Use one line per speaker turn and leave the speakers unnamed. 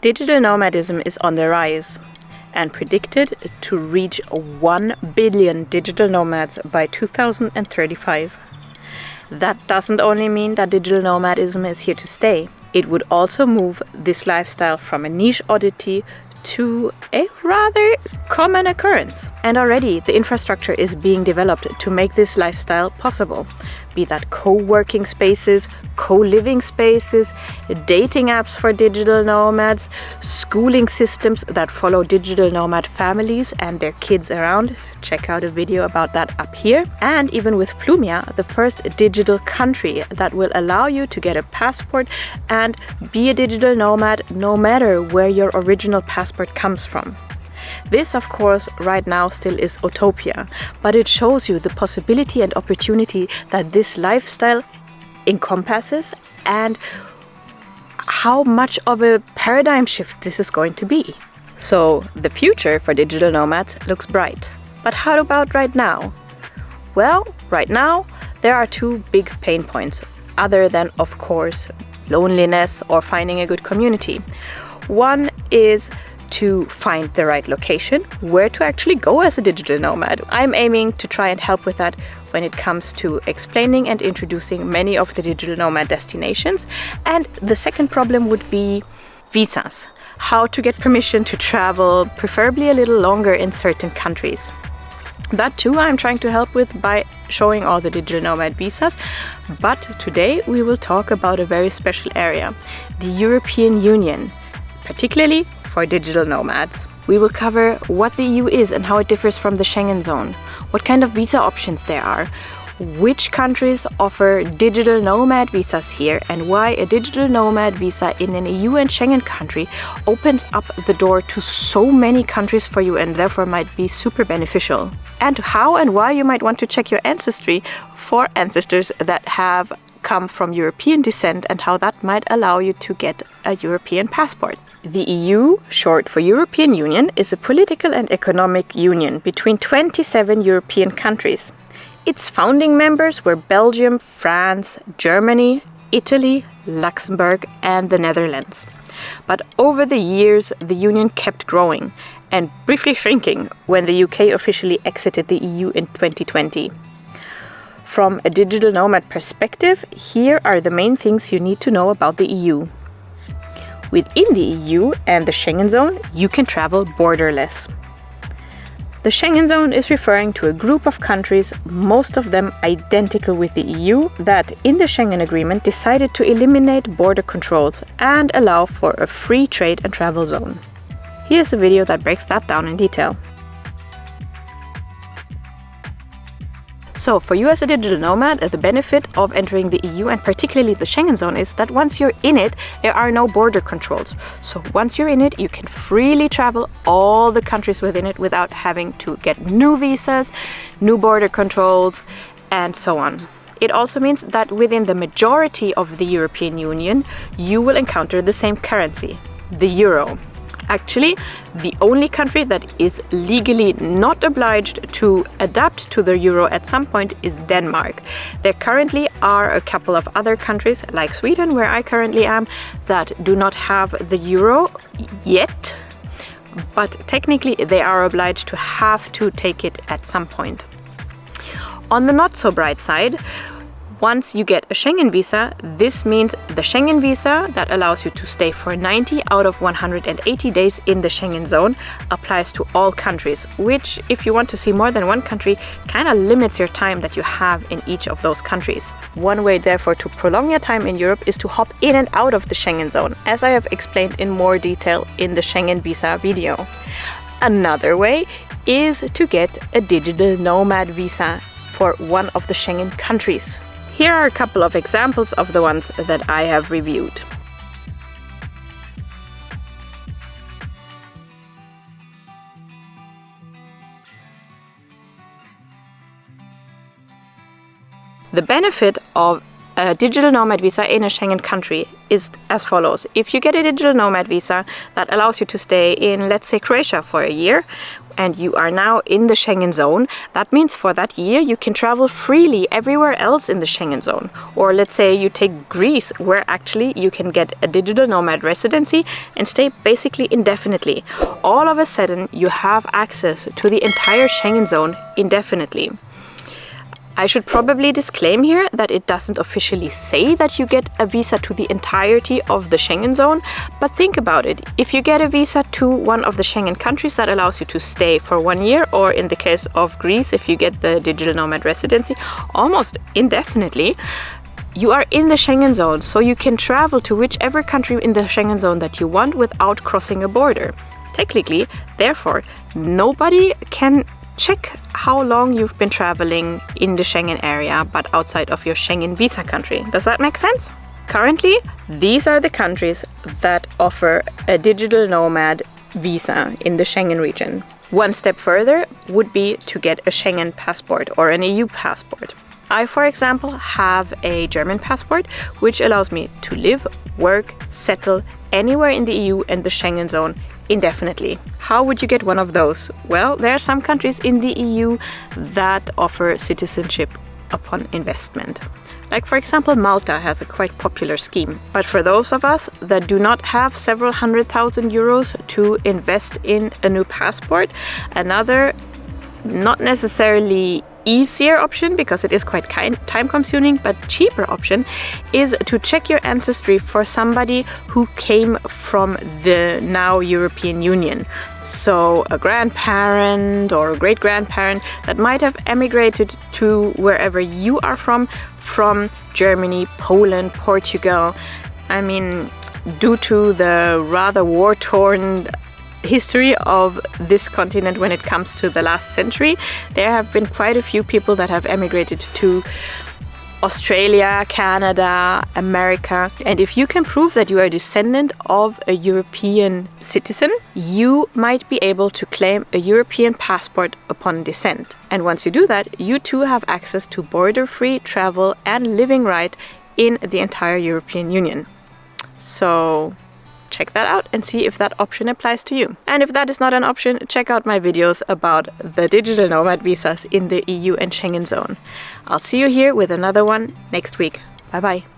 Digital nomadism is on the rise and predicted to reach 1 billion digital nomads by 2035. That doesn't only mean that digital nomadism is here to stay. It would also move this lifestyle from a niche oddity to a rather common occurrence. And already the infrastructure is being developed to make this lifestyle possible. Be that co-working spaces, co-living spaces, dating apps for digital nomads, schooling systems that follow digital nomad families and their kids around. Check out a video about that up here. And even with Plumia, the first digital country that will allow you to get a passport and be a digital nomad no matter where your original passport comes from. This, of course, right now still is utopia, but it shows you the possibility and opportunity that this lifestyle encompasses and how much of a paradigm shift this is going to be. So the future for digital nomads looks bright. But how about right now? Well, right now there are two big pain points, other than, of course, loneliness or finding a good community. One is to find the right location, where to actually go as a digital nomad. I'm aiming to try and help with that when it comes to explaining and introducing many of the digital nomad destinations. And the second problem would be visas. How to get permission to travel, preferably a little longer in certain countries. That too I'm trying to help with by showing all the digital nomad visas. But today we will talk about a very special area, the European Union, particularly for digital nomads. We will cover what the EU is and how it differs from the Schengen Zone, what kind of visa options there are, which countries offer digital nomad visas here, and why a digital nomad visa in an EU and Schengen country opens up the door to so many countries for you and therefore might be super beneficial. And how and why you might want to check your ancestry for ancestors that have come from European descent and how that might allow you to get a European passport. The EU, short for European Union, is a political and economic union between 27 European countries. Its founding members were Belgium, France, Germany, Italy, Luxembourg, and the Netherlands. But over the years, the union kept growing and briefly shrinking when the UK officially exited the EU in 2020. From a digital nomad perspective, here are the main things you need to know about the EU. Within the EU and the Schengen Zone, you can travel borderless. The Schengen Zone is referring to a group of countries, most of them identical with the EU, that in the Schengen Agreement decided to eliminate border controls and allow for a free trade and travel zone. Here's a video that breaks that down in detail. So for you as a digital nomad, the benefit of entering the EU and particularly the Schengen Zone is that once you're in it, there are no border controls. So once you're in it, you can freely travel all the countries within it without having to get new visas, new border controls, and so on. It also means that within the majority of the European Union, you will encounter the same currency, the euro. Actually, the only country that is legally not obliged to adapt to the euro at some point is Denmark. There currently are a couple of other countries, like Sweden, where I currently am, that do not have the euro yet, but technically they are obliged to have to take it at some point. On the not so bright side, once you get a Schengen visa, this means the Schengen visa that allows you to stay for 90 out of 180 days in the Schengen zone applies to all countries, which, if you want to see more than one country, kind of limits your time that you have in each of those countries. One way, therefore, to prolong your time in Europe is to hop in and out of the Schengen zone, as I have explained in more detail in the Schengen visa video. Another way is to get a digital nomad visa for one of the Schengen countries. Here are a couple of examples of the ones that I have reviewed. The benefit of a digital nomad visa in a Schengen country is as follows. If you get a digital nomad visa that allows you to stay in, let's say, Croatia for a year, and you are now in the Schengen zone, that means for that year you can travel freely everywhere else in the Schengen zone. Or let's say you take Greece, where actually you can get a digital nomad residency and stay basically indefinitely. All of a sudden you have access to the entire Schengen zone indefinitely. I should probably disclaim here that it doesn't officially say that you get a visa to the entirety of the Schengen zone, but think about it. If you get a visa to one of the Schengen countries that allows you to stay for 1 year, or in the case of Greece, if you get the digital nomad residency, almost indefinitely, you are in the Schengen zone, so you can travel to whichever country in the Schengen zone that you want without crossing a border. Technically, therefore, nobody can check how long you've been traveling in the Schengen area, but outside of your Schengen visa country. Does that make sense? Currently, these are the countries that offer a digital nomad visa in the Schengen region. One step further would be to get a Schengen passport or an EU passport. I, for example, have a German passport, which allows me to live, work, settle anywhere in the EU and the Schengen zone indefinitely. How would you get one of those? Well, there are some countries in the EU that offer citizenship upon investment. Like, for example, Malta has a quite popular scheme. But for those of us that do not have several €100,000 to invest in a new passport, another not necessarily easier option, because it is quite time consuming, but cheaper option is to check your ancestry for somebody who came from the now European Union. So a grandparent or a great grandparent that might have emigrated to wherever you are from Germany, Poland, Portugal. I mean, due to the rather war-torn history of this continent when it comes to the last century, there have been quite a few people that have emigrated to Australia, Canada, America. And if you can prove that you are a descendant of a European citizen, you might be able to claim a European passport upon descent. And once you do that, you too have access to border-free travel and living right in the entire European Union. So check that out and see if that option applies to you. And if that is not an option, check out my videos about the digital nomad visas in the EU and Schengen zone. I'll see you here with another one next week. Bye bye.